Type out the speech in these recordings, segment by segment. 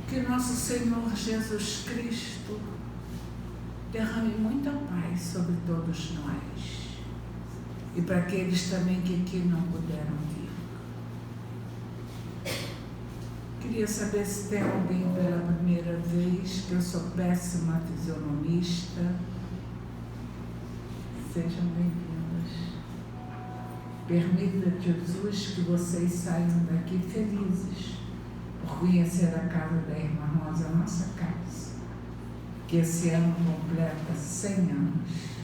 Que nosso Senhor Jesus Cristo derrame muita paz sobre todos nós e para aqueles também que aqui não puderam vir. Queria saber se tem alguém pela primeira vez, que eu sou péssima fisionomista. Sejam bem-vindos. Permita, Jesus, que vocês saiam daqui felizes por conhecer a casa da Irmã Rosa, a nossa casa, que esse ano completa 100 anos.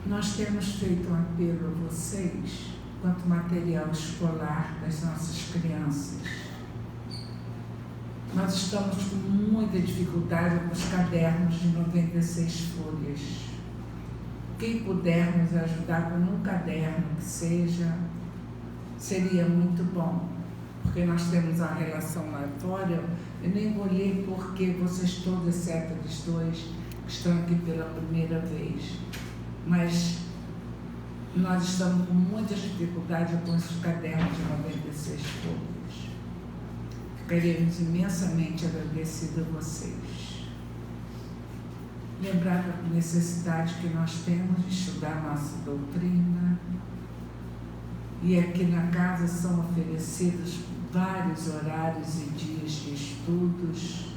Nós temos feito um apelo a vocês quanto material escolar das nossas crianças. Nós estamos com muita dificuldade com os cadernos de 96 folhas. Quem puder nos ajudar com um caderno que seja, seria muito bom, porque nós temos a relação lá fora. Eu nem vou ler porque vocês todos, exceto eles dois, que estão aqui pela primeira vez. Mas nós estamos com muita dificuldade com esses cadernos de 96 folhas. Ficaremos imensamente agradecidos a vocês. Lembrar da necessidade que nós temos de estudar nossa doutrina. E aqui na casa são oferecidos vários horários e dias de estudos.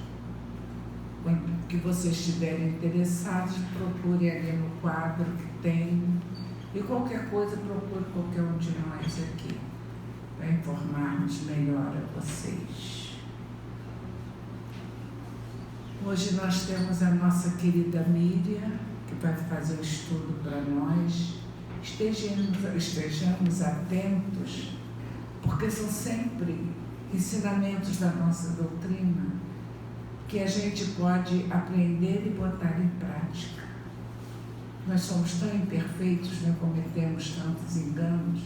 Quando que vocês estiverem interessados, procure ali no quadro que tem. E qualquer coisa, procure qualquer um de nós aqui, para informarmos melhor a vocês. Hoje nós temos a nossa querida Miriam, que vai fazer o estudo para nós. Estejamos atentos, porque são sempre ensinamentos da nossa doutrina que a gente pode aprender e botar em prática. Nós somos tão imperfeitos, né? Cometemos tantos enganos,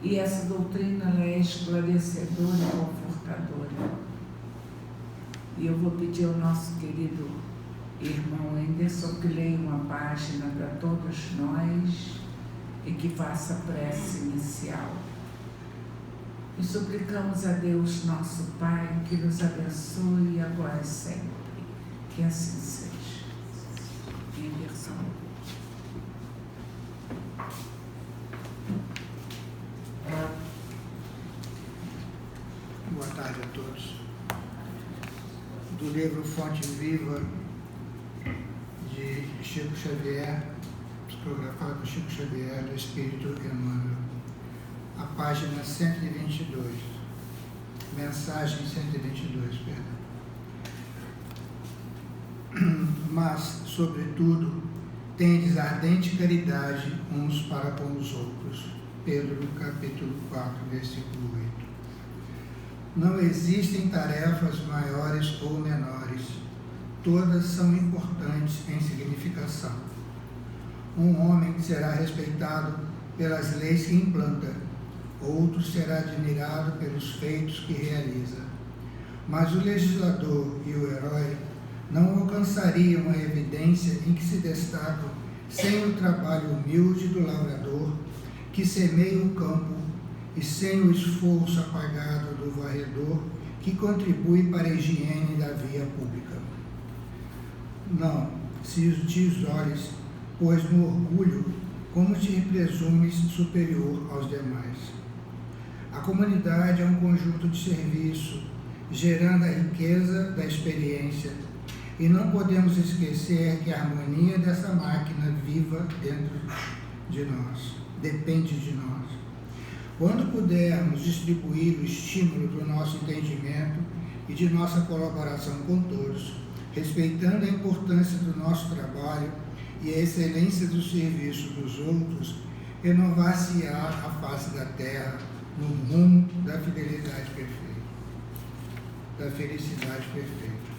e essa doutrina ela é esclarecedora e confortadora. E eu vou pedir ao nosso querido irmão Anderson que leia uma página para todos nós e que faça a prece inicial. E suplicamos a Deus, nosso Pai, que nos abençoe agora e sempre. Que assim seja. Anderson. Boa tarde a todos. Do livro Fonte Viva, de Chico Xavier, psicografado por Chico Xavier, do Espírito Emmanuel. A página 122, mensagem 122, perdão. Mas, sobretudo, tendes ardente caridade uns para com os outros. Pedro, capítulo 4, versículo 8. Não existem tarefas maiores ou menores, todas são importantes em significação. Um homem será respeitado pelas leis que implanta, outro será admirado pelos feitos que realiza. Mas o legislador e o herói não alcançariam a evidência em que se destacam sem o trabalho humilde do lavrador que semeia o campo e sem o esforço apagado do varredor que contribui para a higiene da via pública. Não, se te isoles, pois no orgulho, como te presumes superior aos demais. A comunidade é um conjunto de serviço, gerando a riqueza da experiência, e não podemos esquecer que a harmonia dessa máquina viva dentro de nós, depende de nós. Quando pudermos distribuir o estímulo do nosso entendimento e de nossa colaboração com todos, respeitando a importância do nosso trabalho e a excelência do serviço dos outros, renovar-se-á a face da terra no rumo da fidelidade perfeita, da felicidade perfeita.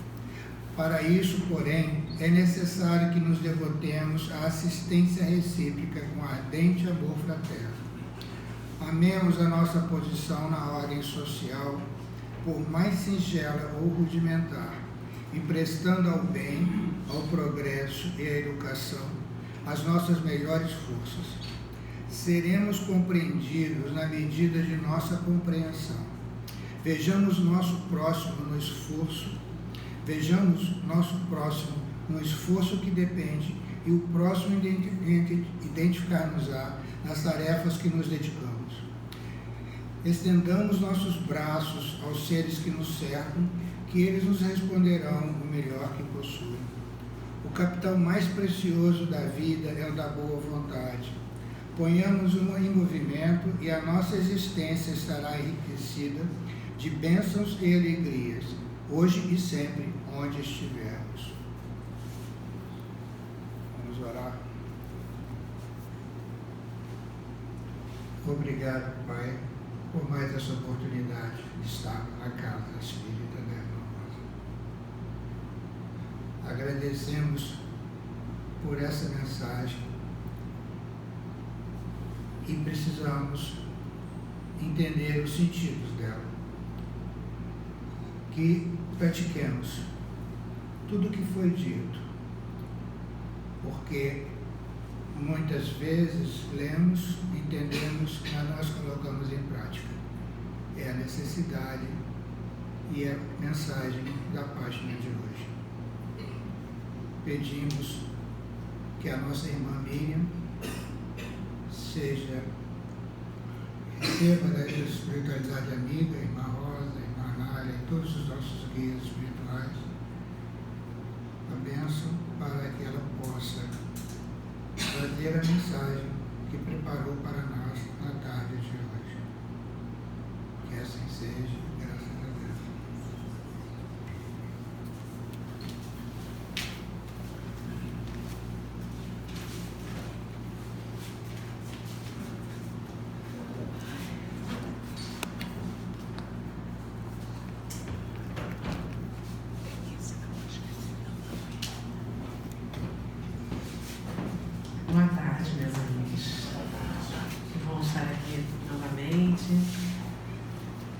Para isso, porém, é necessário que nos devotemos à assistência recíproca com ardente amor fraterno. Amemos a nossa posição na ordem social, por mais singela ou rudimentar, emprestando ao bem, ao progresso e à educação as nossas melhores forças. seremos compreendidos na medida de nossa compreensão. Vejamos nosso próximo no esforço que depende e o próximo identificar-nos-á nas tarefas que nos dedicamos. Estendamos nossos braços aos seres que nos cercam, que eles nos responderão o melhor que possuem. O capital mais precioso da vida é o da boa vontade. Ponhamos-o em movimento e a nossa existência estará enriquecida de bênçãos e alegrias, hoje e sempre, onde estivermos. Vamos orar. Obrigado, Pai, por mais essa oportunidade de estar na casa espírita da Irmã Rosa. Agradecemos por essa mensagem e precisamos entender os sentidos dela. Que pratiquemos tudo o que foi dito, porque muitas vezes lemos, entendemos, mas nós colocamos em prática. É a necessidade e a mensagem da página de hoje. Pedimos que a nossa irmã Miriam receba da espiritualidade amiga, irmã Rosa, irmã Anália e todos os nossos guias espirituais a bênção para que ela possa trazer a mensagem que preparou para nós na tarde de hoje. Que assim seja, graças a Deus. Boa tarde, meus amigos. Que bom estar aqui novamente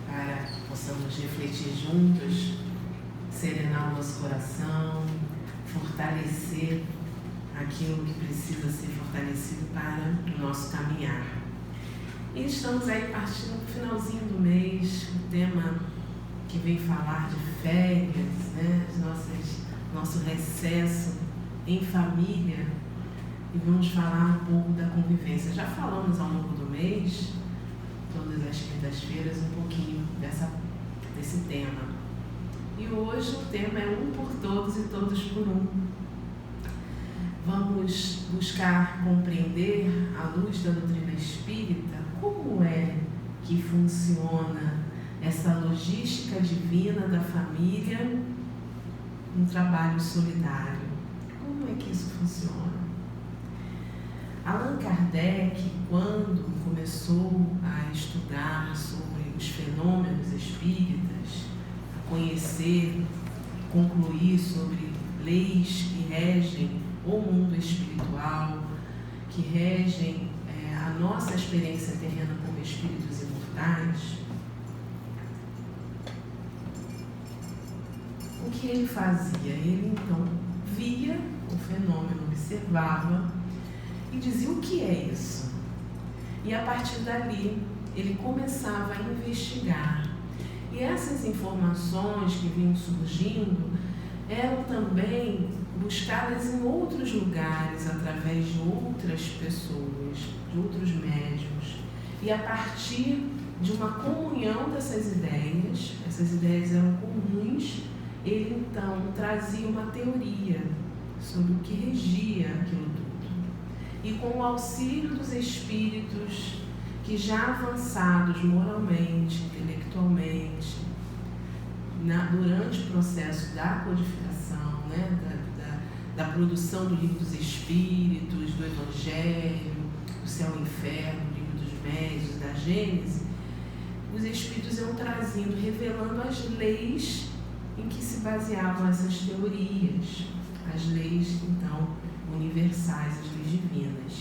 para que possamos refletir juntos, serenar o nosso coração, fortalecer aquilo que precisa ser fortalecido para o nosso caminhar. E estamos aí partindo para o finalzinho do mês, o tema que vem falar de férias, né? Nosso recesso em família. E vamos falar um pouco da convivência. Já falamos ao longo do mês, todas as quintas-feiras, um pouquinho desse tema. E hoje o tema é um por todos e todos por um. Vamos buscar compreender, à luz da doutrina espírita, como é que funciona essa logística divina da família no trabalho solidário. Como é que isso funciona? Allan Kardec, quando começou a estudar sobre os fenômenos espíritas, a conhecer, concluir sobre leis que regem o mundo espiritual, que regem a nossa experiência terrena como espíritos imortais, o que ele fazia? Ele então via o fenômeno, observava e dizia o que é isso. E a partir dali ele começava a investigar. E essas informações que vinham surgindo eram também buscadas em outros lugares, através de outras pessoas, de outros médiuns. E a partir de uma comunhão dessas ideias, essas ideias eram comuns, ele então trazia uma teoria sobre o que regia aquilo tudo. E com o auxílio dos espíritos que já avançados moralmente, intelectualmente, durante o processo da codificação, né, da produção do Livro dos Espíritos, do Evangelho, do Céu e Inferno, do Livro dos Médiuns, da Gênese, os espíritos iam trazendo, revelando as leis em que se baseavam essas teorias, as leis, então, universais, as leis divinas.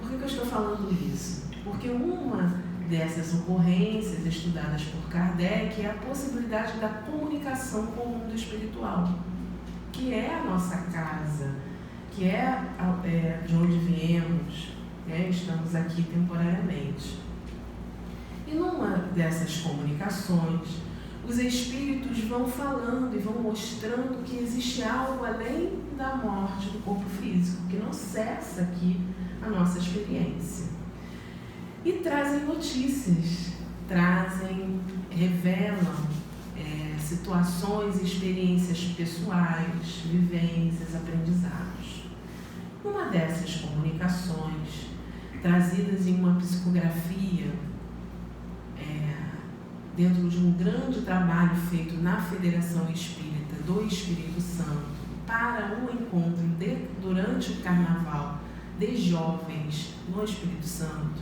Por que eu estou falando isso? Porque uma dessas ocorrências estudadas por Kardec é a possibilidade da comunicação com o mundo espiritual, que é a nossa casa, que é de onde viemos, Estamos aqui temporariamente. E numa dessas comunicações, os espíritos vão falando e vão mostrando que existe algo além da morte do corpo físico, que não cessa aqui a nossa experiência. E trazem notícias, revelam situações e experiências pessoais, vivências, aprendizados. Numa dessas comunicações, trazidas em uma psicografia, dentro de um grande trabalho feito na Federação Espírita do Espírito Santo, para um encontro durante o Carnaval de jovens no Espírito Santo,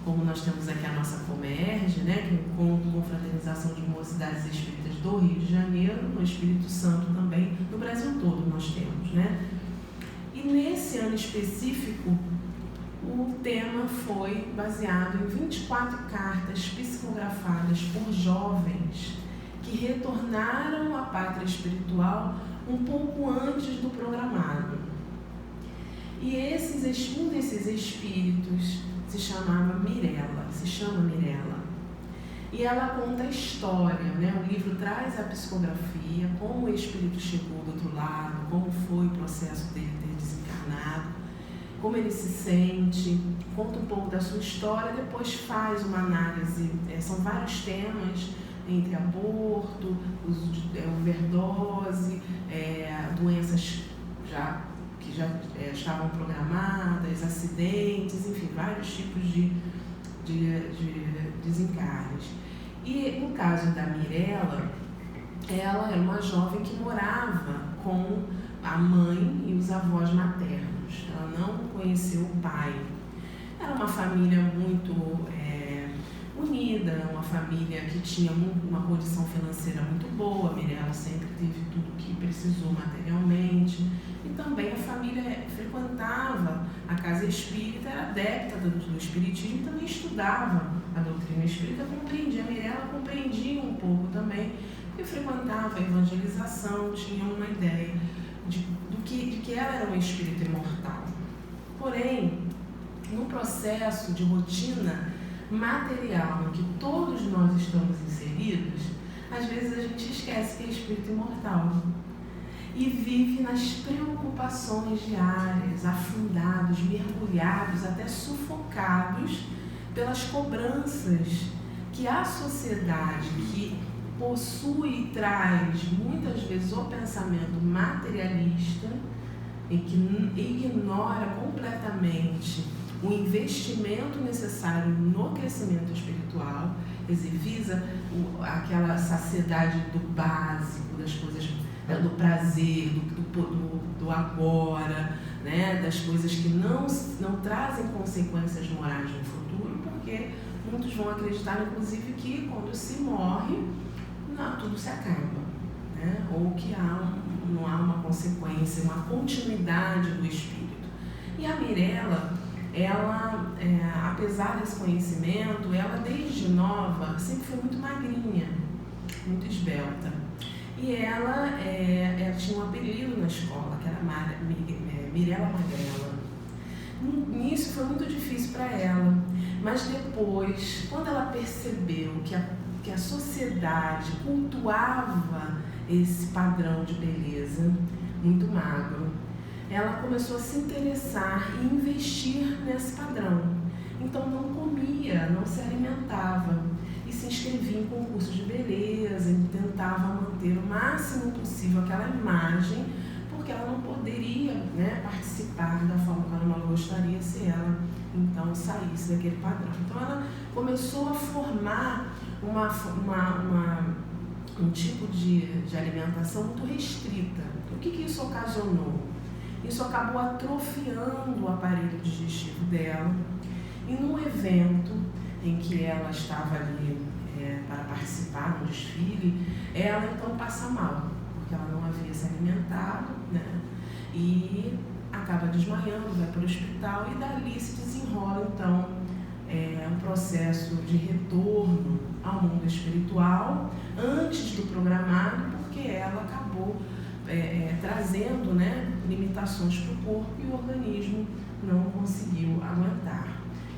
como nós temos aqui a nossa Comerge, que é o Encontro com Fraternização de Mocidades Espíritas do Rio de Janeiro, no Espírito Santo também, no Brasil todo nós temos, E nesse ano específico, o tema foi baseado em 24 cartas psicografadas por jovens que retornaram à pátria espiritual um pouco antes do programado. E um desses espíritos se chama Mirella. E ela conta a história, O livro traz a psicografia, como o espírito chegou do outro lado, como foi o processo dele ter desencarnado, como ele se sente, conta um pouco da sua história, depois faz uma análise, são vários temas, entre aborto, uso de overdose, doenças que já estavam programadas, acidentes, enfim, vários tipos de desencarnes. E no caso da Mirella, ela era uma jovem que morava com a mãe e os avós maternos. Ela não conheceu o pai. Era uma família muito unida, uma família que tinha uma condição financeira muito boa. A Mirella sempre teve tudo que precisou materialmente. E também a família frequentava a casa espírita, era adepta do espiritismo e também estudava a doutrina espírita, compreendia. A Mirella compreendia um pouco também, porque frequentava a evangelização, tinha uma ideia de que ela era um espírito imortal. Porém, no processo de rotina material em que todos nós estamos inseridos, às vezes a gente esquece que é espírito imortal e vive nas preocupações diárias, afundados, mergulhados, até sufocados pelas cobranças que a sociedade, que possui e traz muitas vezes o pensamento materialista e que ignora completamente o investimento necessário no crescimento espiritual, visa aquela saciedade do básico, das coisas, do prazer, do agora, das coisas que não trazem consequências morais no futuro, porque muitos vão acreditar, inclusive, que quando se morre, tudo se acaba, ou que não há uma consequência, uma continuidade do espírito. E a Mirella, ela, apesar desse conhecimento, ela desde nova sempre foi muito magrinha, muito esbelta. E ela tinha um apelido na escola, que era Mirella Magrela. Nisso foi muito difícil para ela, mas depois, quando ela percebeu que a sociedade cultuava esse padrão de beleza muito magro, ela começou a se interessar e investir nesse padrão. Então não comia, não se alimentava e se inscrevia em concursos de beleza e tentava manter o máximo possível aquela imagem, porque ela não poderia participar da forma que ela não gostaria se ela então saísse daquele padrão. Então ela começou a formar um tipo de alimentação muito restrita. O que isso ocasionou? Isso acabou atrofiando o aparelho digestivo dela, e num evento em que ela estava ali para participar no desfile, ela então passa mal, porque ela não havia se alimentado, e acaba desmaiando, vai para o hospital, e dali se desenrola então um processo de retorno ao mundo espiritual antes do programado, porque ela acabou trazendo limitações para o corpo, e o organismo não conseguiu aguentar.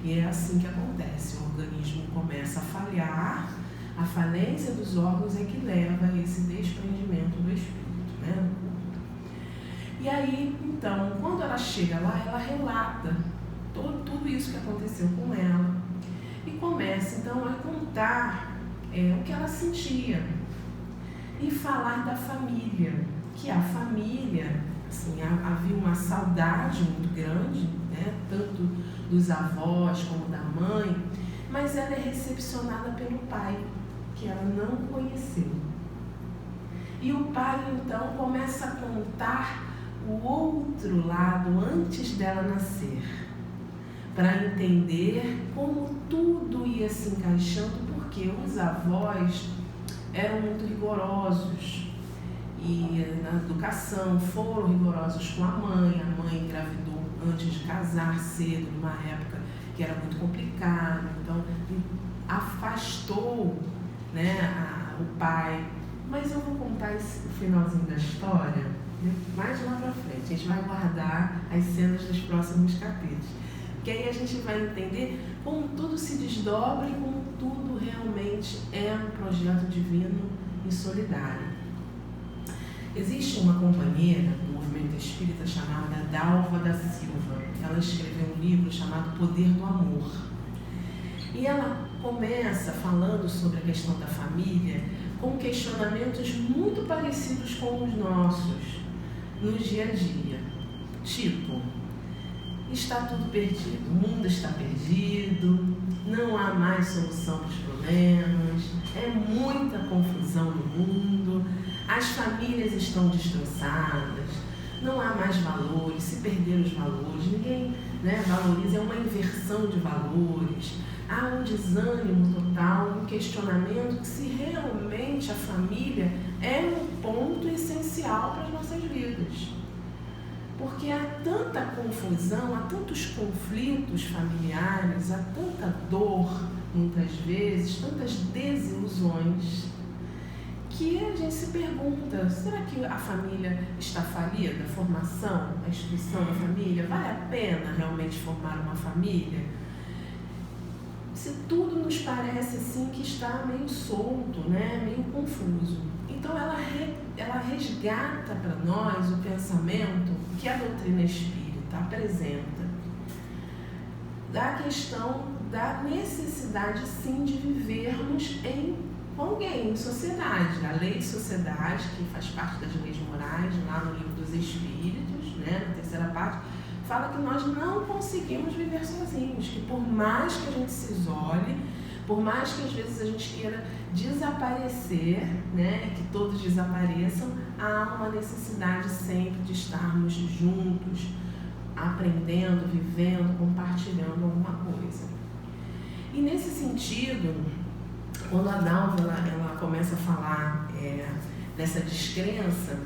E é assim que acontece, o organismo começa a falhar, a falência dos órgãos é que leva a esse desprendimento do espírito, né? E aí, então, quando ela chega lá, ela relata tudo isso que aconteceu com ela e começa, então, a contar o que ela sentia e falar da família, que a família, assim, havia uma saudade muito grande, né, tanto dos avós como da mãe, mas ela é recepcionada pelo pai, que ela não conheceu. E o pai, então, começa a contar o outro lado antes dela nascer, para entender como tudo ia se encaixando, porque os avós eram muito rigorosos e na educação foram rigorosos com a mãe engravidou antes de casar cedo, numa época que era muito complicada, então afastou, né, o pai. Mas eu vou contar o finalzinho da história mais lá pra frente, a gente vai guardar as cenas dos próximos capítulos, porque aí a gente vai entender como tudo se desdobra e como tudo realmente é um projeto divino e solidário. Existe uma companheira do movimento espírita chamada Dalva da Silva. Ela escreveu um livro chamado Poder do Amor. E ela começa falando sobre a questão da família com questionamentos muito parecidos com os nossos no dia a dia. Tipo, está tudo perdido, o mundo está perdido, não há mais solução para os problemas, é muita confusão no mundo, as famílias estão destroçadas, não há mais valores, se perderam os valores, ninguém, né, valoriza, é uma inversão de valores, há um desânimo total, um questionamento que se realmente a família é um ponto essencial para as nossas vidas. Porque há tanta confusão, há tantos conflitos familiares, há tanta dor, muitas vezes, tantas desilusões, que a gente se pergunta, será que a família está falida? A formação, a instituição da família, vale a pena realmente formar uma família? Se tudo nos parece assim que está meio solto, né? Meio confuso. Então ela resgata para nós o pensamento que a doutrina espírita apresenta da questão da necessidade sim de vivermos com alguém, em sociedade. A lei de sociedade, que faz parte das leis morais, lá no livro dos Espíritos, né, na terceira parte, fala que nós não conseguimos viver sozinhos, que por mais que a gente se isole, por mais que às vezes a gente queira desaparecer, né, que todos desapareçam, há uma necessidade sempre de estarmos juntos, aprendendo, vivendo, compartilhando alguma coisa. E nesse sentido, quando a Dalva ela começa a falar dessa descrença,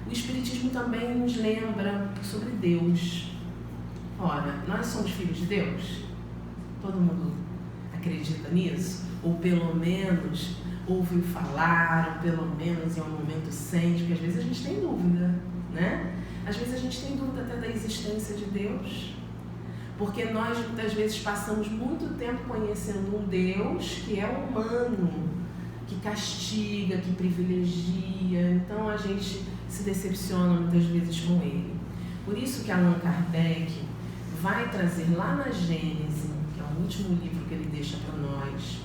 o Espiritismo também nos lembra sobre Deus. Ora, nós somos filhos de Deus? Todo mundo acredita nisso? Ou pelo menos ouviu falar, ou pelo menos em algum momento sente, porque às vezes a gente tem dúvida, né? Às vezes a gente tem dúvida até da existência de Deus, porque nós muitas vezes passamos muito tempo conhecendo um Deus que é humano, que castiga, que privilegia, então a gente se decepciona muitas vezes com ele. Por isso que Allan Kardec vai trazer lá na Gênese, que é o último livro que ele deixa para nós,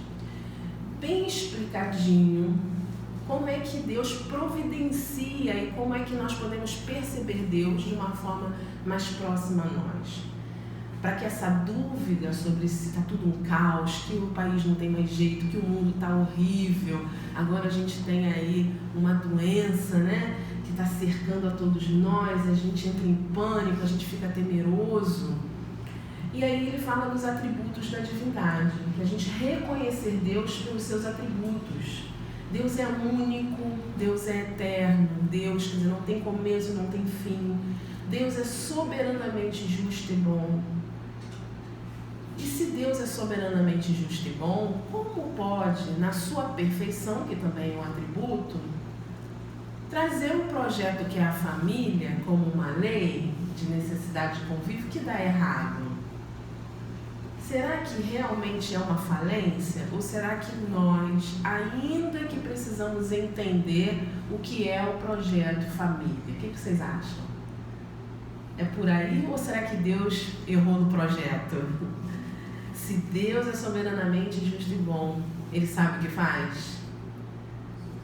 bem explicadinho como é que Deus providencia e como é que nós podemos perceber Deus de uma forma mais próxima a nós. Para que essa dúvida sobre se está tudo um caos, que o país não tem mais jeito, que o mundo está horrível, agora a gente tem aí uma doença, né, que está cercando a todos nós, a gente entra em pânico, a gente fica temeroso. E aí ele fala dos atributos da divindade, que a gente reconhecer Deus pelos seus atributos. Deus é único, Deus é eterno, Deus, quer dizer, não tem começo, não tem fim. Deus é soberanamente justo e bom. E se Deus é soberanamente justo e bom, como pode, na sua perfeição, que também é um atributo, trazer um projeto que é a família como uma lei de necessidade de convívio que dá errado? Será que realmente é uma falência? Ou será que nós, ainda que precisamos entender o que é o projeto família? O que vocês acham? É por aí ou será que Deus errou no projeto? Se Deus é soberanamente justo e bom, Ele sabe o que faz?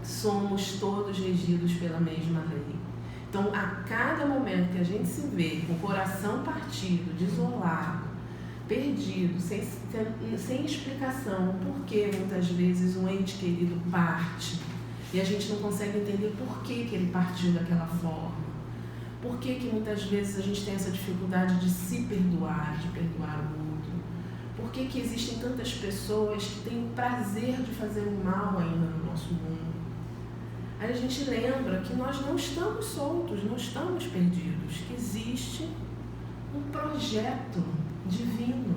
Somos todos regidos pela mesma lei. Então, a cada momento que a gente se vê com o coração partido, desolado, perdido, sem explicação, porque muitas vezes um ente querido parte e a gente não consegue entender por que ele partiu daquela forma. Por que muitas vezes a gente tem essa dificuldade de se perdoar, de perdoar o outro? Por que existem tantas pessoas que têm o prazer de fazer o mal ainda no nosso mundo? Aí a gente lembra que nós não estamos soltos, não estamos perdidos, que existe um projeto divino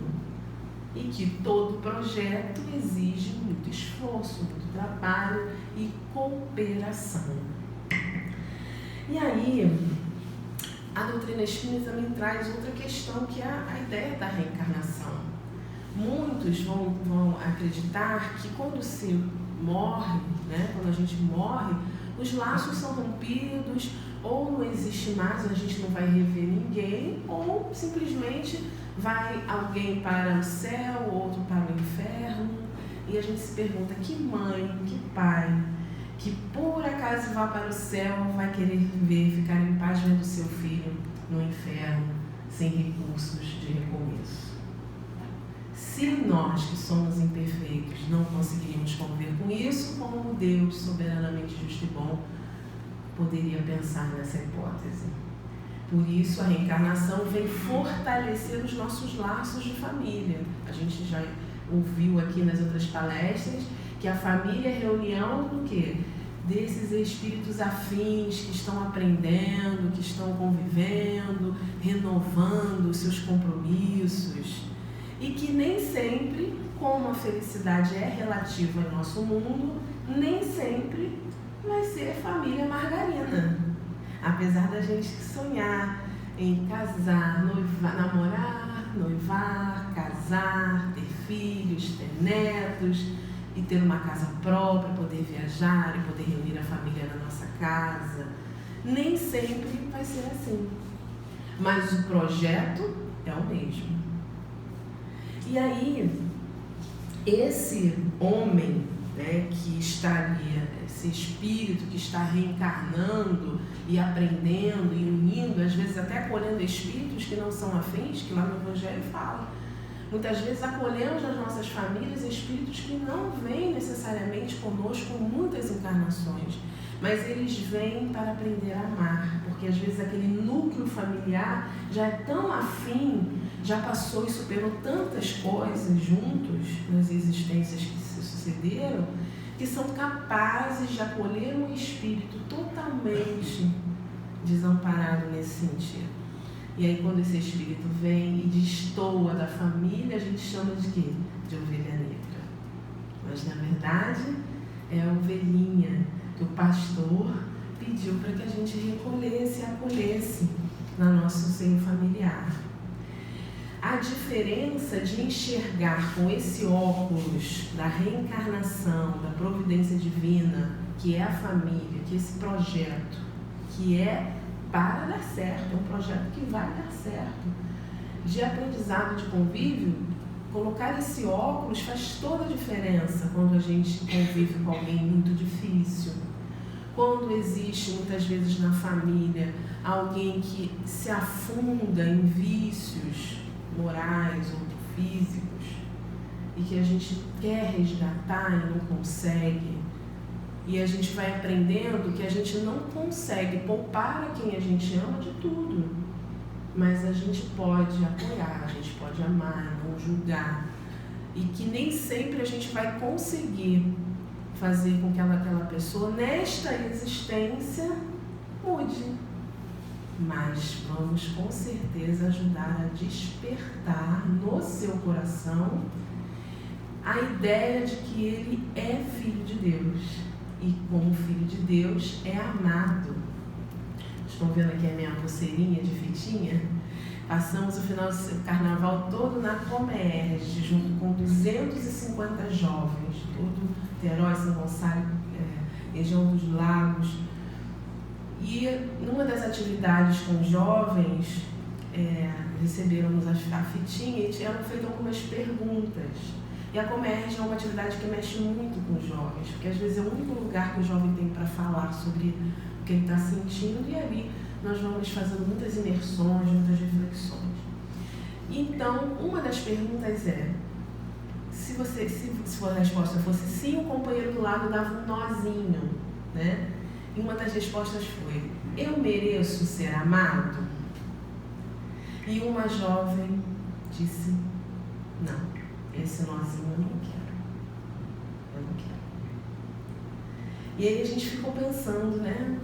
e que todo projeto exige muito esforço, muito trabalho e cooperação. E aí, a doutrina espírita também traz outra questão, que é a ideia da reencarnação. Muitos vão acreditar que quando se morre, quando a gente morre, os laços são rompidos, ou não existe mais, a gente não vai rever ninguém, ou simplesmente vai alguém para o céu, outro para o inferno, e a gente se pergunta: que mãe, que pai, que por acaso vá para o céu, vai querer ficar em paz vendo seu filho no inferno, sem recursos de recomeço? Se nós, que somos imperfeitos, não conseguiríamos conviver com isso, como Deus, soberanamente justo e bom, poderia pensar nessa hipótese? Por isso, a reencarnação vem fortalecer os nossos laços de família. A gente já ouviu aqui nas outras palestras que a família é reunião do quê? Desses espíritos afins que estão aprendendo, que estão convivendo, renovando os seus compromissos. E que nem sempre, como a felicidade é relativa ao nosso mundo, nem sempre vai ser família margarina. Apesar da gente sonhar em casar, namorar, noivar, casar, ter filhos, ter netos e ter uma casa própria, poder viajar e poder reunir a família na nossa casa, nem sempre vai ser assim. Mas o projeto é o mesmo. E aí, esse homem, que está ali, esse espírito que está reencarnando e aprendendo e unindo, às vezes até acolhendo espíritos que não são afins, que lá no Evangelho fala. Muitas vezes acolhemos nas nossas famílias espíritos que não vêm necessariamente conosco com muitas encarnações, mas eles vêm para aprender a amar, porque às vezes aquele núcleo familiar já é tão afim, já passou e superou tantas coisas juntos nas existências que se sucederam, que são capazes de acolher um espírito totalmente desamparado nesse sentido. E aí, quando esse espírito vem e destoa da família, a gente chama de quê? De ovelha negra. Mas, na verdade, é a ovelhinha que o pastor pediu para que a gente recolhesse e acolhesse no nosso seio familiar. A diferença de enxergar com esse óculos da reencarnação, da providência divina, que é a família, que é esse projeto, que é para dar certo, é um projeto que vai dar certo, de aprendizado, de convívio, colocar esse óculos faz toda a diferença quando a gente convive com alguém muito difícil. Quando existe, muitas vezes na família, alguém que se afunda em vícios morais ou físicos e que a gente quer resgatar e não consegue, e a gente vai aprendendo que a gente não consegue poupar a quem a gente ama de tudo, mas a gente pode apoiar, a gente pode amar, não julgar, e que nem sempre a gente vai conseguir fazer com que aquela pessoa nesta existência mude. Mas vamos com certeza ajudar a despertar no seu coração a ideia de que ele é filho de Deus. E como filho de Deus é amado. estão vendo aqui a minha pulseirinha de fitinha. Passamos o final do carnaval todo na Comerge, junto com 250 jovens, todo Terói, São Gonçalo, região dos Lagos. E numa das atividades com jovens, recebemos a fitinha e eram feitas algumas perguntas. E a Comerge é uma atividade que mexe muito com os jovens, porque às vezes é o único lugar que o jovem tem para falar sobre o que ele está sentindo, e ali nós vamos fazendo muitas imersões, muitas reflexões. Então, uma das perguntas é, se a resposta fosse sim, o companheiro do lado dava um nozinho, né? E uma das respostas foi, eu mereço ser amado? E uma jovem disse, não, esse nozinho eu não quero. Eu não quero. E aí a gente ficou pensando, né, o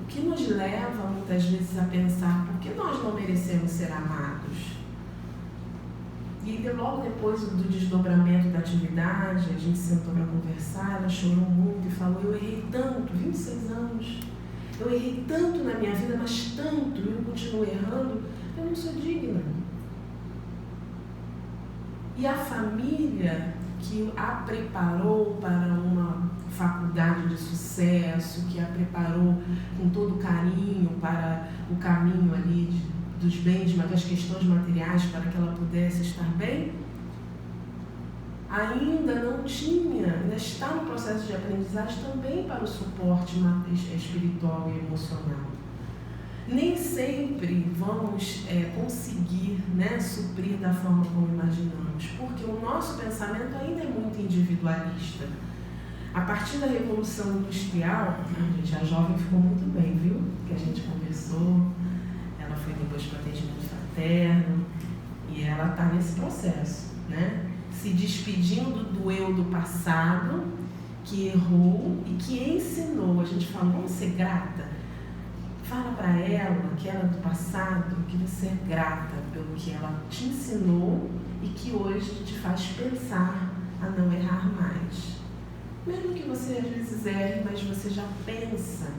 que nos leva muitas vezes a pensar por que nós não merecemos ser amados? E logo depois do desdobramento da atividade, a gente sentou para conversar, ela chorou muito e falou, eu errei tanto, 26 anos, eu errei tanto na minha vida, mas tanto, e eu continuo errando, eu não sou digna. E a família que a preparou para uma faculdade de sucesso, que a preparou com todo carinho para o caminho ali dos bens, das questões materiais, para que ela pudesse estar bem, ainda não tinha, ainda está no processo de aprendizagem também para o suporte espiritual e emocional. Nem sempre vamos conseguir, né, suprir da forma como imaginamos, porque o nosso pensamento ainda é muito individualista. A partir da Revolução Industrial, a jovem ficou muito bem, viu? Que a gente conversou, ela foi depois para o atendimento fraterno, e ela está nesse processo, né? Se despedindo do eu do passado, que errou e que ensinou. A gente fala, vamos ser grata. Fala para ela, que ela do passado, que você é grata pelo que ela te ensinou e que hoje te faz pensar a não errar mais. Mesmo que você às vezes erre, mas você já pensa,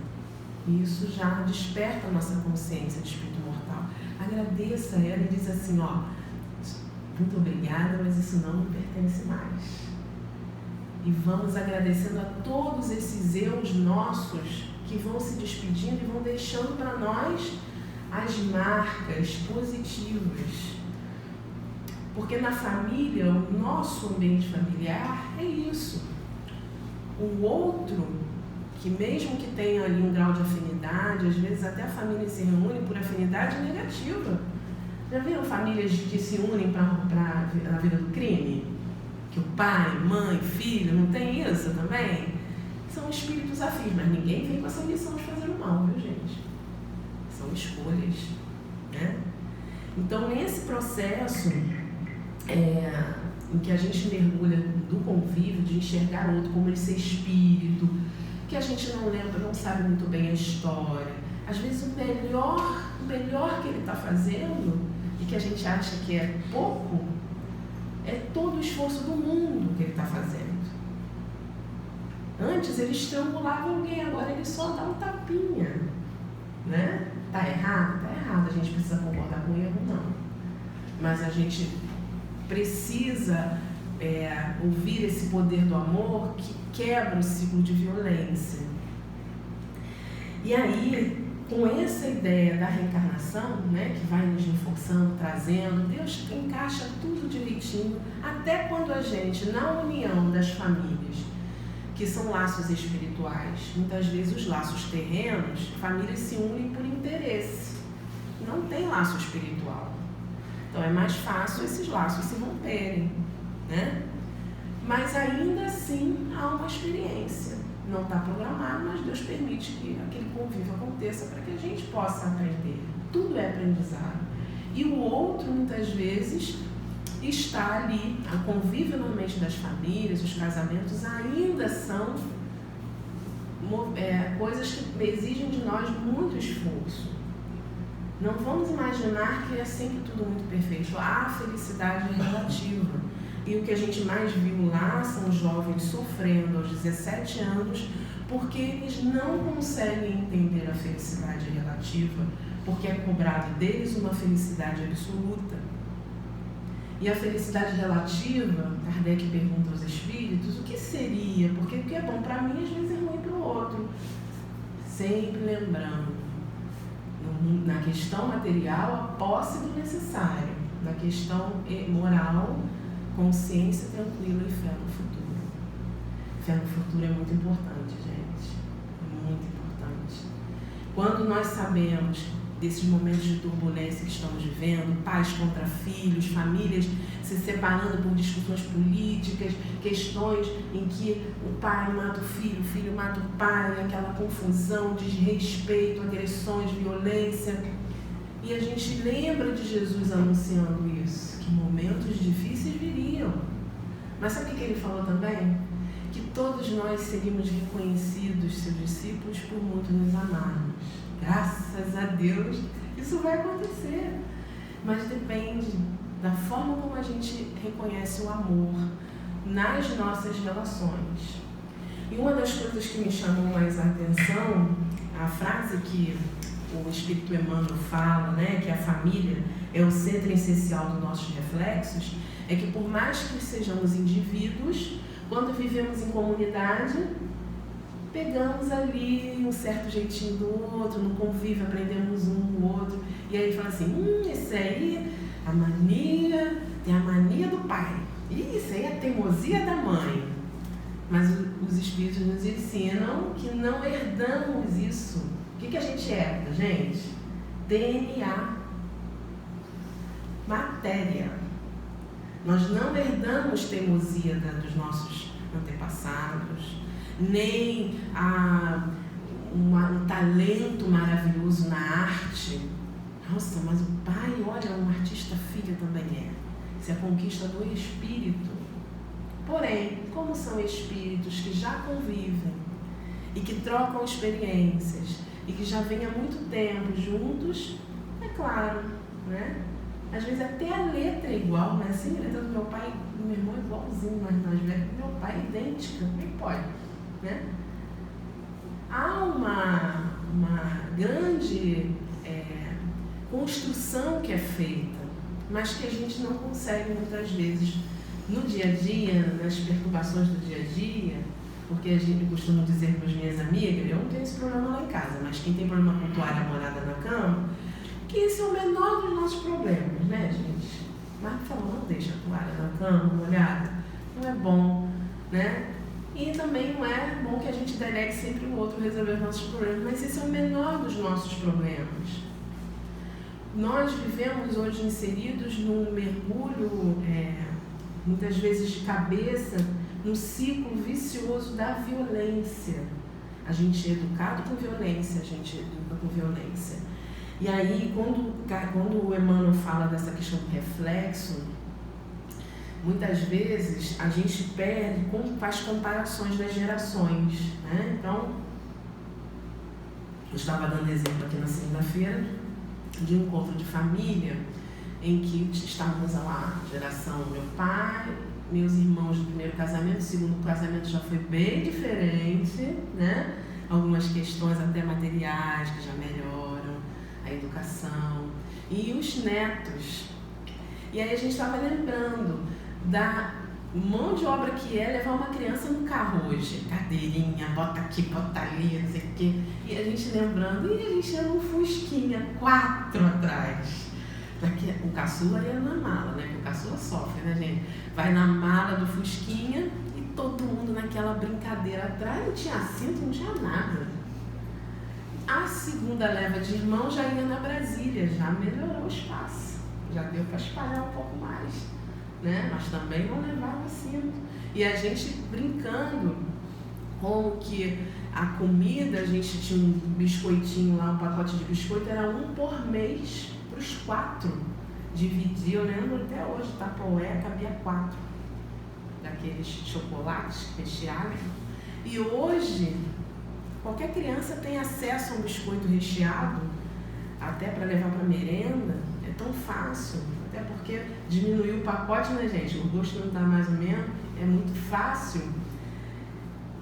e isso já desperta a nossa consciência de espírito mortal. Agradeça a ela e diz assim, ó, muito obrigada, mas isso não me pertence mais. E vamos agradecendo a todos esses eus nossos que vão se despedindo e vão deixando para nós as marcas positivas. Porque na família, o nosso ambiente familiar é isso. O outro, que mesmo que tenha ali um grau de afinidade, às vezes até a família se reúne por afinidade negativa. Já viram famílias que se unem para a vida do crime? Que o pai, mãe, filho, não tem isso também? São espíritos afins, mas ninguém vem com essa missão de fazer o mal, viu, gente? São escolhas, né? Então, nesse processo em que a gente mergulha do convívio, de enxergar o outro como esse espírito, que a gente não lembra, não sabe muito bem a história. Às vezes, o melhor que ele está fazendo, e que a gente acha que é pouco, é todo o esforço do mundo que ele está fazendo. Antes ele estrangulava alguém, agora ele só dá um tapinha, né? Tá errado? Tá errado, a gente precisa concordar com o erro, não. Mas a gente precisa ouvir esse poder do amor que quebra o ciclo de violência. E aí, com essa ideia da reencarnação, né, que vai nos reforçando, trazendo, Deus encaixa tudo direitinho, até quando a gente, na união das famílias, que são laços espirituais, muitas vezes os laços terrenos, famílias se unem por interesse, não tem laço espiritual. Então é mais fácil esses laços se romperem, né? Mas ainda assim há uma experiência. Não está programado, mas Deus permite que aquele convívio aconteça para que a gente possa aprender. Tudo é aprendizado. E o outro, muitas vezes, está ali. O convívio normalmente das famílias, os casamentos, ainda são coisas que exigem de nós muito esforço. Não vamos imaginar que é sempre tudo muito perfeito. A felicidade é relativa. E o que a gente mais viu lá são jovens sofrendo aos 17 anos porque eles não conseguem entender a felicidade relativa, porque é cobrado deles uma felicidade absoluta. E a felicidade relativa, Kardec pergunta aos espíritos, o que seria? Porque o que é bom para mim, às vezes é ruim para o outro. Sempre lembrando, na questão material, a posse do necessário. Na questão moral, consciência tranquila e fé no futuro. Fé no futuro é muito importante, gente. É muito importante. Quando nós sabemos desses momentos de turbulência que estamos vivendo, pais contra filhos, famílias se separando por discussões políticas, questões em que o pai mata o filho mata o pai, aquela confusão, desrespeito, agressões, violência. E a gente lembra de Jesus anunciando isso, que momentos difíceis viriam. Mas sabe o que ele falou também? Que todos nós seríamos reconhecidos, seus discípulos, por muito nos amarmos. Graças a Deus, isso vai acontecer. Mas depende da forma como a gente reconhece o amor nas nossas relações. E uma das coisas que me chamou mais a atenção, a frase que o Espírito Emmanuel fala, né, que a família é o centro essencial dos nossos reflexos, é que por mais que sejamos indivíduos, quando vivemos em comunidade, pegamos ali um certo jeitinho do outro, no convívio, aprendemos um do outro, e aí fala assim, esse aí, a mania, tem a mania do pai, isso aí é a teimosia da mãe. Mas os espíritos nos ensinam que não herdamos isso. O que a gente herda, gente? DNA, matéria. Nós não herdamos teimosia dos nossos antepassados, nem um talento maravilhoso na arte. Nossa, mas o pai, olha, um artista filho também é. Isso é a conquista do espírito. Porém, como são espíritos que já convivem e que trocam experiências e que já vêm há muito tempo juntos, é claro, né? Às vezes até a letra é igual, mas assim, a letra do meu pai e do meu irmão é igualzinho, mas nós vemos que meu pai é idêntica, como é que pode, né? Há uma grande construção que é feita, mas que a gente não consegue muitas vezes no dia a dia, nas perturbações do dia a dia, porque a gente costuma dizer para as minhas amigas, eu não tenho esse problema lá em casa, mas quem tem problema com toalha molhada na cama, que esse é o menor dos nossos problemas, né, gente? Mas por favor, não deixa a toalha na cama molhada, não é bom, né? E também não é bom que a gente delegue sempre o outro resolver os nossos problemas, mas esse é o menor dos nossos problemas. Nós vivemos hoje inseridos num mergulho, muitas vezes de cabeça, no ciclo vicioso da violência. A gente é educado com violência, a gente educa com violência. E aí, quando o Emmanuel fala dessa questão do reflexo, muitas vezes a gente faz comparações das gerações, né? Então, eu estava dando exemplo aqui na segunda-feira de um encontro de família em que estávamos lá, geração meu pai, meus irmãos do primeiro casamento, o segundo casamento já foi bem diferente, né? Algumas questões até materiais que já melhoram, a educação, e os netos. E aí a gente estava lembrando da mão de obra que é levar uma criança no carro hoje, cadeirinha, bota aqui, bota ali, não sei o quê, e a gente lembrando, e a gente era um Fusquinha, 4 atrás. O caçula ia na mala, né? Porque o caçula sofre, né, gente? Vai na mala do Fusquinha e todo mundo naquela brincadeira atrás, não tinha cinto, não tinha nada. A segunda leva de irmão já ia na Brasília, já melhorou o espaço, já deu para espalhar um pouco mais, né? Mas também não levava cinto. E a gente brincando com que a comida, a gente tinha um biscoitinho lá, um pacote de biscoito, era 1 por mês para os 4. Dividia, eu lembro até hoje, Tupperware, cabia 4 daqueles chocolates recheados. E hoje, qualquer criança tem acesso a um biscoito recheado, até para levar para merenda, é tão fácil. até porque diminuiu o pacote, né, gente? O gosto não está mais ou menos, é muito fácil.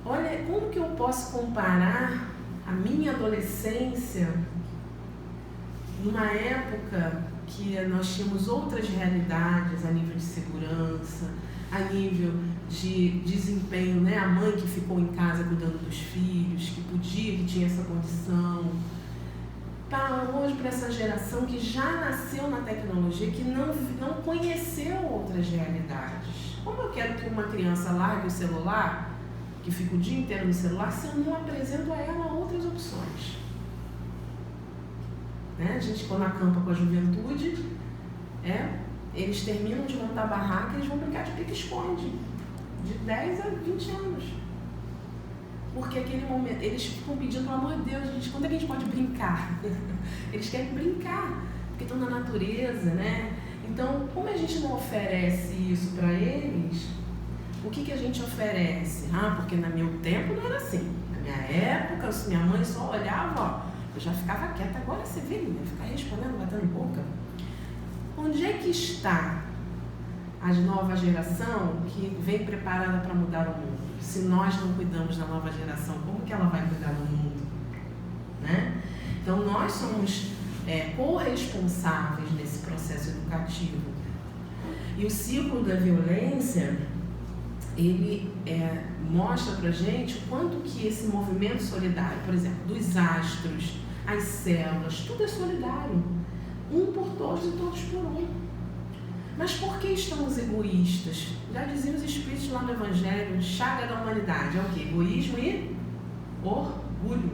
Olha, como que eu posso comparar a minha adolescência numa época que nós tínhamos outras realidades a nível de segurança, a nível de desempenho, né? A mãe que ficou em casa cuidando dos filhos, que podia, que tinha essa condição. Para hoje, para essa geração que já nasceu na tecnologia, que não conheceu outras realidades. Como eu quero que uma criança largue o celular, que fica o dia inteiro no celular, se eu não apresento a ela outras opções? Né? A gente, quando acampa com a juventude, eles terminam de montar a barraca e eles vão brincar de pique-esconde, de 10 a 20 anos. Porque aquele momento, eles ficam pedindo, pelo amor de Deus, gente, quando é que a gente pode brincar? Eles querem brincar, porque estão na natureza, né? Então, como a gente não oferece isso para eles, o que a gente oferece? Porque no meu tempo não era assim. Na minha época, minha mãe só olhava, eu já ficava quieta. Agora você vê, menina, ficar respondendo, batendo boca. Onde é que está a nova geração que vem preparada para mudar o mundo? Se nós não cuidamos da nova geração, como que ela vai cuidar do mundo? Né? Então, nós somos corresponsáveis nesse processo educativo. E o ciclo da violência, ele mostra para a gente o quanto que esse movimento solidário, por exemplo, dos astros, as células, tudo é solidário. Um por todos e todos por um. Mas por que estamos egoístas? Já diziam os espíritos lá no Evangelho, chaga da humanidade. É o quê? Egoísmo e orgulho.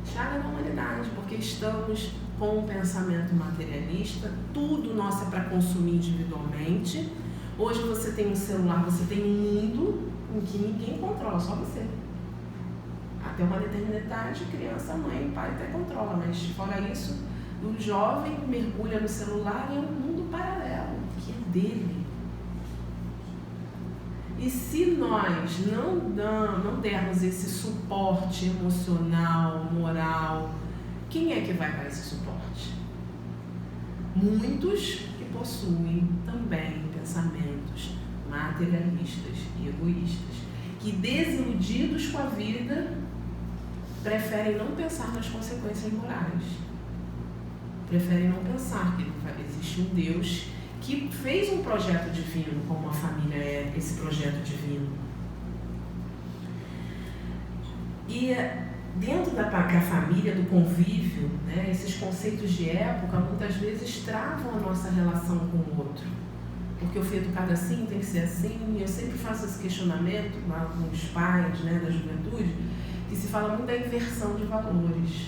Chaga da humanidade, porque estamos com um pensamento materialista, tudo nosso é para consumir individualmente. Hoje você tem um celular, você tem um mundo em que ninguém controla, só você. Até uma determinada idade, criança, mãe, pai até controla, mas fora isso, o jovem mergulha no celular e é um mundo paralelo, que é dele. E se nós não dermos esse suporte emocional, moral, quem é que vai dar esse suporte? Muitos que possuem também pensamentos materialistas e egoístas, que desiludidos com a vida, preferem não pensar nas consequências morais. Preferem não pensar que existe um Deus que fez um projeto divino, como a família é esse projeto divino. E dentro da família, do convívio, né, esses conceitos de época muitas vezes travam a nossa relação com o outro. Porque eu fui educada assim, tem que ser assim, e eu sempre faço esse questionamento lá com os pais, né, da juventude, que se fala muito da inversão de valores.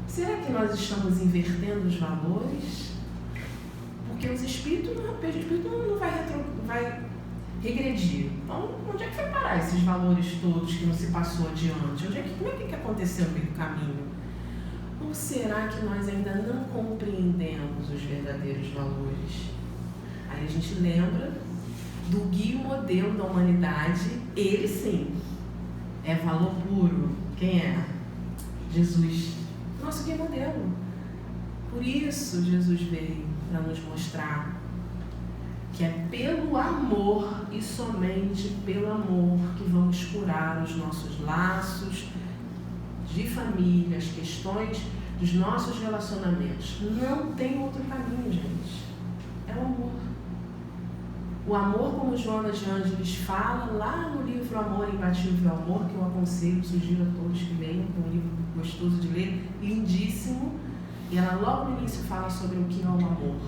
Será que nós estamos invertendo os valores? Porque os espíritos não vai regredir. Então, onde é que foi parar esses valores todos que não se passou adiante? Como é que aconteceu no meio do caminho? Ou será que nós ainda não compreendemos os verdadeiros valores? Aí a gente lembra do guia modelo da humanidade, ele sim, é valor puro. Quem é? Jesus. Nosso guia modelo. Por isso Jesus veio para nos mostrar que é pelo amor e somente pelo amor que vamos curar os nossos laços de família, as questões dos nossos relacionamentos. Não tem outro caminho, gente. É o amor. O amor, como Joana de Ângeles fala lá no livro Amor Imbatível Amor, que eu aconselho, sugiro a todos que leiam, é um livro gostoso de ler, lindíssimo. E ela logo no início fala sobre o que é o amor.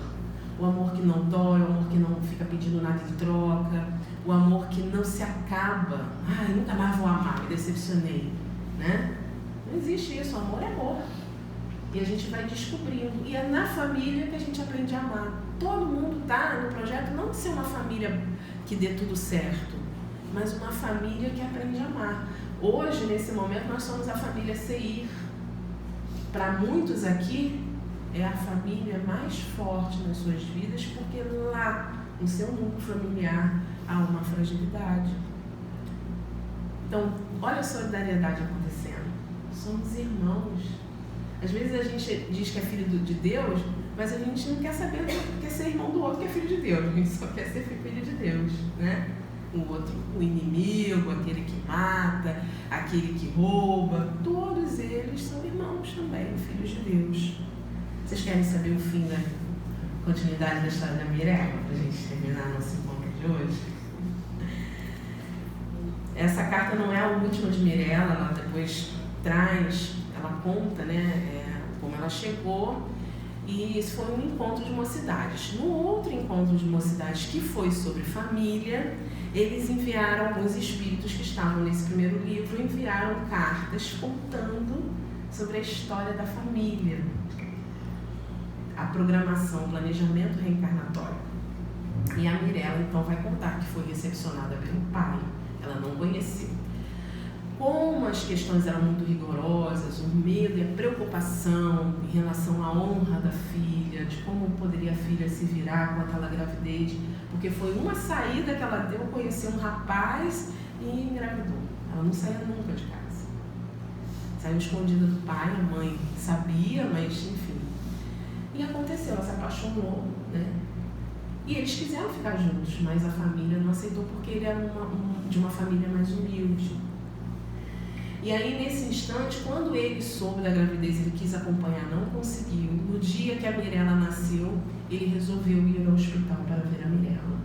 O amor que não dói, o amor que não fica pedindo nada em troca, o amor que não se acaba. Nunca mais vou amar, me decepcionei, né? Não existe isso, o amor é amor. E a gente vai descobrindo. E é na família que a gente aprende a amar. Todo mundo está no projeto não de ser uma família que dê tudo certo, mas uma família que aprende a amar. Hoje, nesse momento, nós somos a família CI. Para muitos aqui, é a família mais forte nas suas vidas, porque lá, no seu núcleo familiar, há uma fragilidade. Então, olha a solidariedade acontecendo. Somos irmãos. Às vezes a gente diz que é filho de Deus, Mas a gente não quer saber, quer ser irmão do outro que é filho de Deus, a gente só quer ser filho de Deus, né? O outro, o inimigo, aquele que mata, aquele que rouba, todos eles são irmãos também, filhos de Deus. Vocês querem saber o fim da continuidade da história da Mirella, para a gente terminar nosso encontro de hoje? Essa carta não é a última de Mirella, ela depois traz, ela conta, né, como ela chegou, e esse foi um encontro de mocidades. No outro encontro de mocidades, que foi sobre família, eles enviaram, alguns espíritos que estavam nesse primeiro livro, enviaram cartas contando sobre a história da família, a programação, o planejamento reencarnatório. E a Mirella, então, vai contar que foi recepcionada pelo pai, ela não conhecia. Como as questões eram muito rigorosas, o medo e a preocupação em relação à honra da filha, de como poderia a filha se virar com aquela gravidez, porque foi uma saída que ela deu, conhecer um rapaz e engravidou. Ela não saía nunca de casa. Saiu escondida do pai, a mãe sabia, mas enfim. E aconteceu, ela se apaixonou, né? E eles quiseram ficar juntos, mas a família não aceitou porque ele era de uma família mais humilde. E aí, nesse instante, quando ele soube da gravidez, ele quis acompanhar, não conseguiu. No dia que a Mirella nasceu, ele resolveu ir ao hospital para ver a Mirella.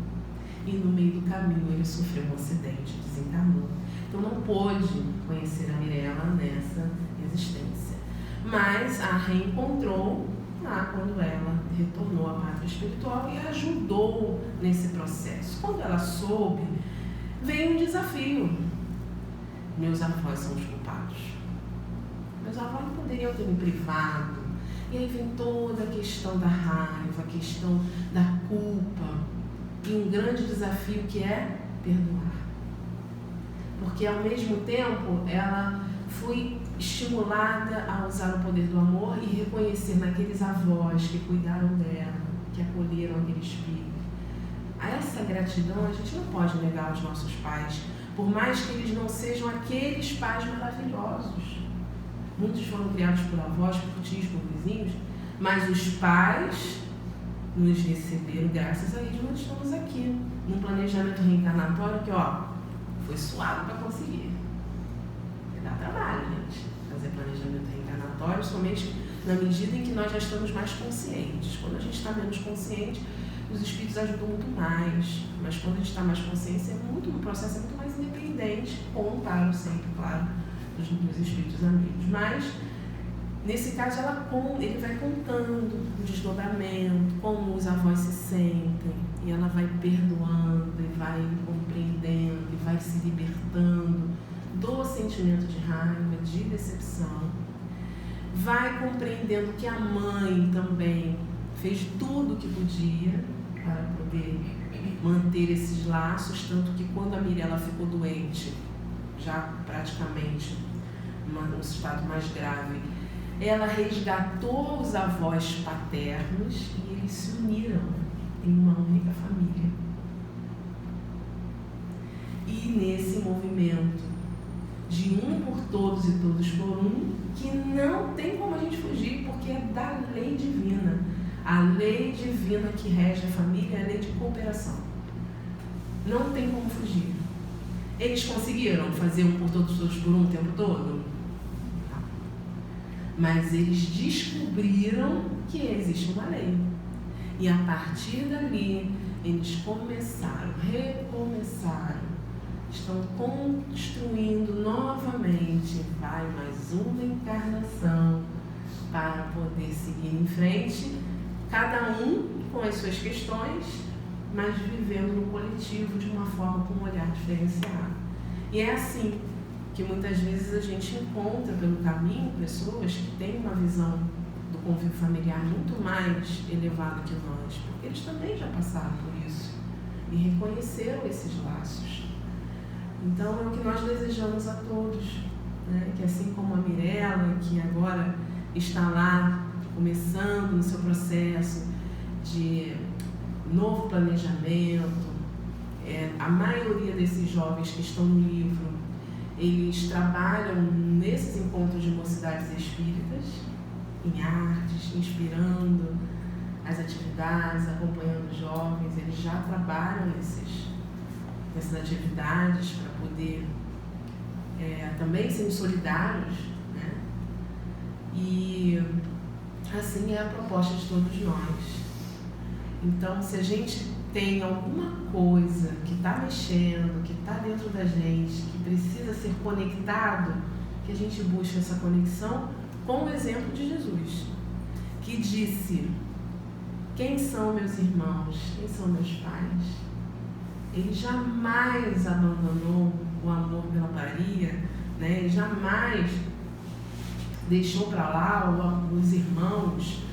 E no meio do caminho, ele sofreu um acidente, desencarnou. Então, não pôde conhecer a Mirella nessa existência. Mas a reencontrou lá quando ela retornou à pátria espiritual e ajudou nesse processo. Quando ela soube, veio um desafio. Meus avós são os culpados. Meus avós não poderiam ter me privado. E aí vem toda a questão da raiva, a questão da culpa. E um grande desafio que é perdoar. Porque ao mesmo tempo ela foi estimulada a usar o poder do amor e reconhecer naqueles avós que cuidaram dela, que acolheram aquele espírito. A essa gratidão a gente não pode negar aos nossos pais, por mais que eles não sejam aqueles pais maravilhosos. Muitos foram criados por avós, por tios, por vizinhos, mas os pais nos receberam, graças a eles nós estamos aqui, num planejamento reencarnatório que, foi suado para conseguir. Dá trabalho, gente, fazer planejamento reencarnatório, somente na medida em que nós já estamos mais conscientes. Quando a gente está menos consciente, os espíritos ajudam muito mais, mas quando a gente está mais consciente, o processo é muito mais independente, com o amparo sempre, claro, dos espíritos amigos. Mas, nesse caso, ele vai contando o desdobramento, como os avós se sentem, e ela vai perdoando, e vai compreendendo, e vai se libertando do sentimento de raiva, de decepção. Vai compreendendo que a mãe também fez tudo o que podia para poder manter esses laços, tanto que quando a Mirella ficou doente, já praticamente num estado mais grave, ela resgatou os avós paternos e eles se uniram em uma única família. E nesse movimento de um por todos e todos por um, que não tem como a gente fugir, porque é da lei divina. A lei divina que rege a família é a lei de cooperação. Não tem como fugir. Eles conseguiram fazer um por todos, todos por um o tempo todo? Não. Mas eles descobriram que existe uma lei. E a partir dali, eles recomeçaram, estão construindo novamente, vai mais uma encarnação para poder seguir em frente, cada um com as suas questões, mas vivendo no coletivo de uma forma com um olhar diferenciado. E é assim que muitas vezes a gente encontra pelo caminho pessoas que têm uma visão do convívio familiar muito mais elevada que nós, porque eles também já passaram por isso e reconheceram esses laços. Então é o que nós desejamos a todos, né? Que assim como a Mirella, que agora está lá começando no seu processo de novo planejamento, a maioria desses jovens que estão no livro, eles trabalham nesses encontros de mocidades espíritas, em artes, inspirando, as atividades, acompanhando os jovens. Eles já trabalham nessas atividades para poder também serem solidários, né? E assim é a proposta de todos nós. Então, se a gente tem alguma coisa que está mexendo, que está dentro da gente, que precisa ser conectado, que a gente busque essa conexão com o exemplo de Jesus, que disse: quem são meus irmãos? Quem são meus pais? Ele jamais abandonou o amor pela Maria, né? Ele jamais deixou para lá os irmãos,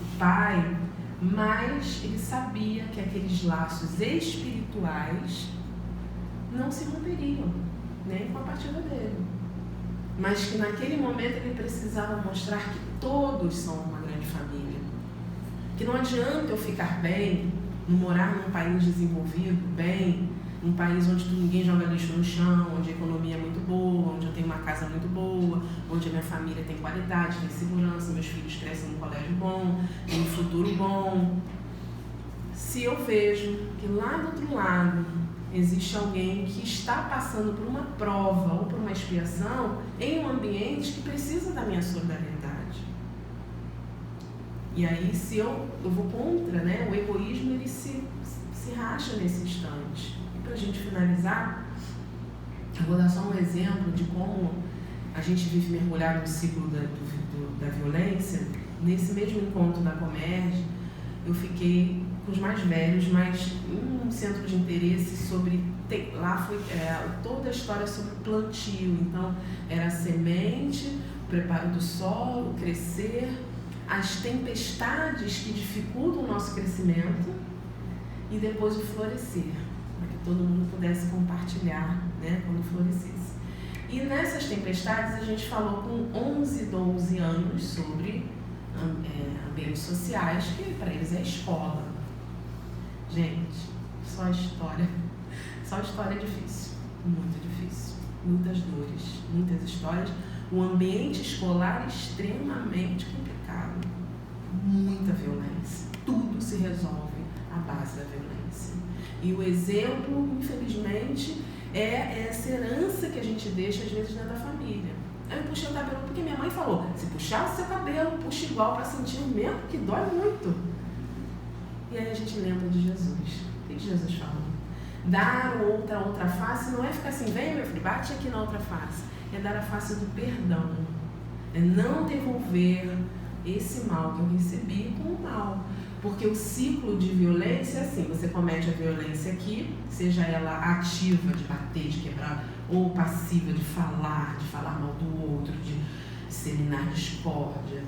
o pai, mas ele sabia que aqueles laços espirituais não se romperiam, nem com a partida dele. Mas que naquele momento ele precisava mostrar que todos são uma grande família. Que não adianta eu ficar bem, morar num país desenvolvido, bem, num país onde ninguém joga lixo no chão, onde a economia é muito boa, onde eu tenho uma casa muito boa, onde a minha família tem qualidade, tem segurança, meus filhos crescem num colégio bom, tem um futuro bom. Se eu vejo que lá do outro lado existe alguém que está passando por uma prova ou por uma expiação em um ambiente que precisa da minha solidariedade. E aí, se eu vou contra, né, o egoísmo, ele se racha nesse instante. E para a gente finalizar, eu vou dar só um exemplo de como a gente vive mergulhado no ciclo da violência. Nesse mesmo encontro da Comerge, eu fiquei com os mais velhos, mas em um centro de interesse sobre... Lá foi toda a história sobre plantio. Então, era a semente, o preparo do solo, crescer, as tempestades que dificultam o nosso crescimento e depois o florescer, para que todo mundo pudesse compartilhar, né, quando florescesse. E nessas tempestades a gente falou com 11, 12 anos sobre ambientes sociais, que para eles é escola. Gente, só história difícil, muito difícil, muitas dores, muitas histórias. O ambiente escolar extremamente complicado, muita violência, tudo se resolve à base da violência. E o exemplo, infelizmente, é essa herança que a gente deixa às vezes dentro da família. Eu puxei o cabelo porque minha mãe falou: se puxar o seu cabelo, puxa igual para sentir o mesmo, que dói muito. E aí a gente lembra de Jesus. O que Jesus falou? Dar outra face não é ficar assim: vem meu filho, bate aqui na outra face. É dar a face do perdão. É não devolver esse mal que eu recebi com o mal. Porque o ciclo de violência é assim: você comete a violência aqui, seja ela ativa de bater, de quebrar, ou passiva de falar mal do outro, de disseminar discórdia.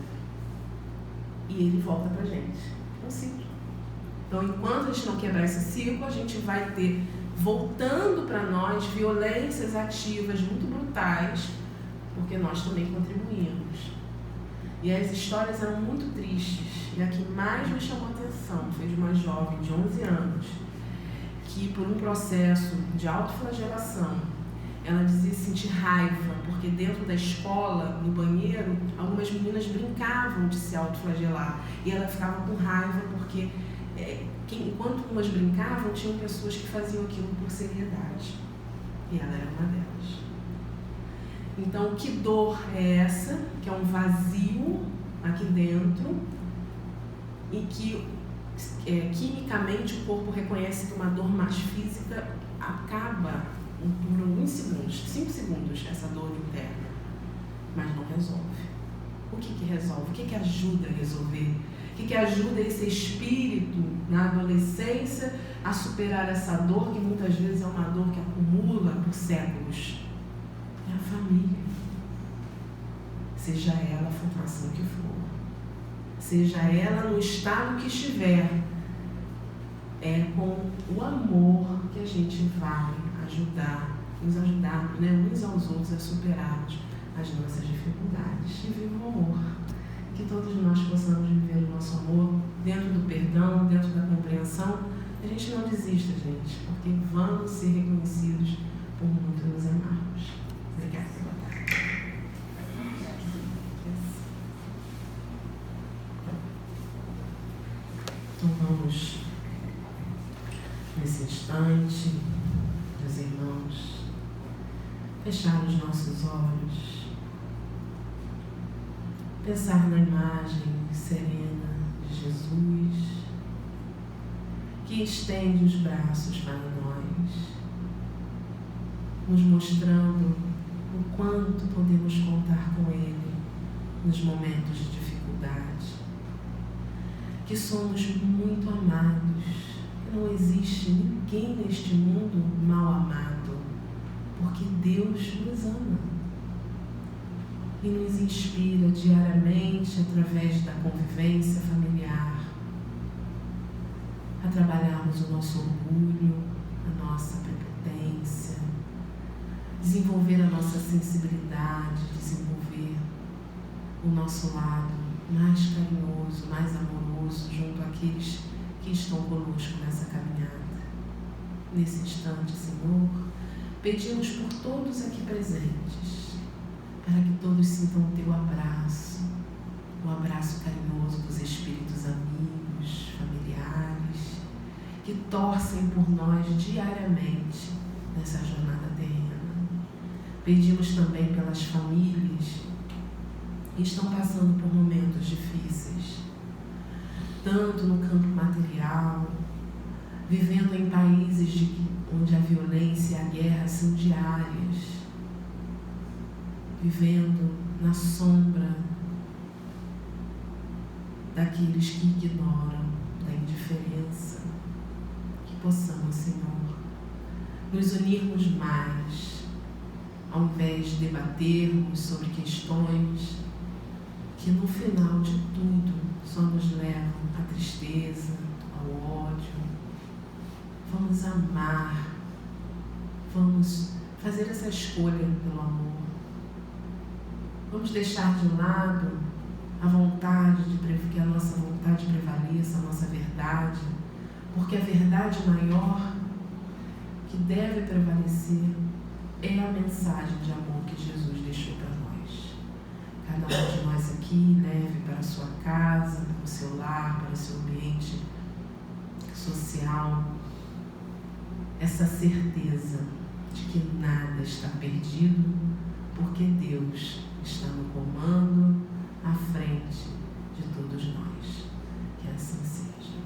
E ele volta pra gente. É um ciclo. Então, enquanto a gente não quebrar esse ciclo, a gente vai ter, voltando para nós, violências ativas muito brutais, porque nós também contribuímos. E as histórias eram muito tristes. E a que mais me chamou a atenção foi de uma jovem de 11 anos, que por um processo de autoflagelação, ela dizia sentir raiva, porque dentro da escola, no banheiro, algumas meninas brincavam de se autoflagelar. E ela ficava com raiva porque, enquanto umas brincavam, tinham pessoas que faziam aquilo por seriedade. E ela era uma delas. Então, que dor é essa? Que é um vazio aqui dentro e que quimicamente o corpo reconhece que uma dor mais física acaba por alguns segundos, 5 segundos, essa dor interna, mas não resolve. O que resolve? O que ajuda a resolver? O que ajuda esse espírito na adolescência a superar essa dor, que muitas vezes é uma dor que acumula por séculos? É a família. Seja ela a formação que for, seja ela no estado que estiver, é com o amor que a gente vai nos ajudar, né, uns aos outros a superarmos as nossas dificuldades. E viva o amor. Que todos nós possamos viver o nosso amor dentro do perdão, dentro da compreensão. A gente não desista, gente, porque vamos ser reconhecidos por muito nos amarmos. Obrigada. Boa tarde. fechar os nossos olhos, pensar na imagem serena de Jesus, que estende os braços para nós, nos mostrando o quanto podemos contar com Ele nos momentos de dificuldade, que somos muito amados, que não existe ninguém neste mundo mal amado, porque Deus nos ama e nos inspira diariamente através da convivência familiar a trabalharmos o nosso orgulho, a nossa prepotência, desenvolver a nossa sensibilidade, desenvolver o nosso lado mais carinhoso, mais amoroso junto àqueles que estão conosco nessa caminhada. Nesse instante, Senhor, pedimos por todos aqui presentes, para que todos sintam o Teu abraço, o abraço carinhoso dos espíritos amigos, familiares, que torcem por nós diariamente nessa jornada terrena. Pedimos também pelas famílias que estão passando por momentos difíceis, tanto no campo material, vivendo em países onde a violência e a guerra são diárias, vivendo na sombra daqueles que ignoram, da indiferença. Que possamos, Senhor, nos unirmos mais, ao invés de debatermos sobre questões que no final de tudo só nos levam à tristeza, ao ódio. Vamos amar, vamos fazer essa escolha pelo amor. Vamos deixar de lado a vontade que a nossa vontade prevaleça, a nossa verdade, porque a verdade maior que deve prevalecer é a mensagem de amor que Jesus deixou para nós. Cada um de nós aqui leve para a sua casa, para o seu lar, para o seu ambiente social, essa certeza de que nada está perdido, porque Deus está no comando, à frente de todos nós. Que assim seja.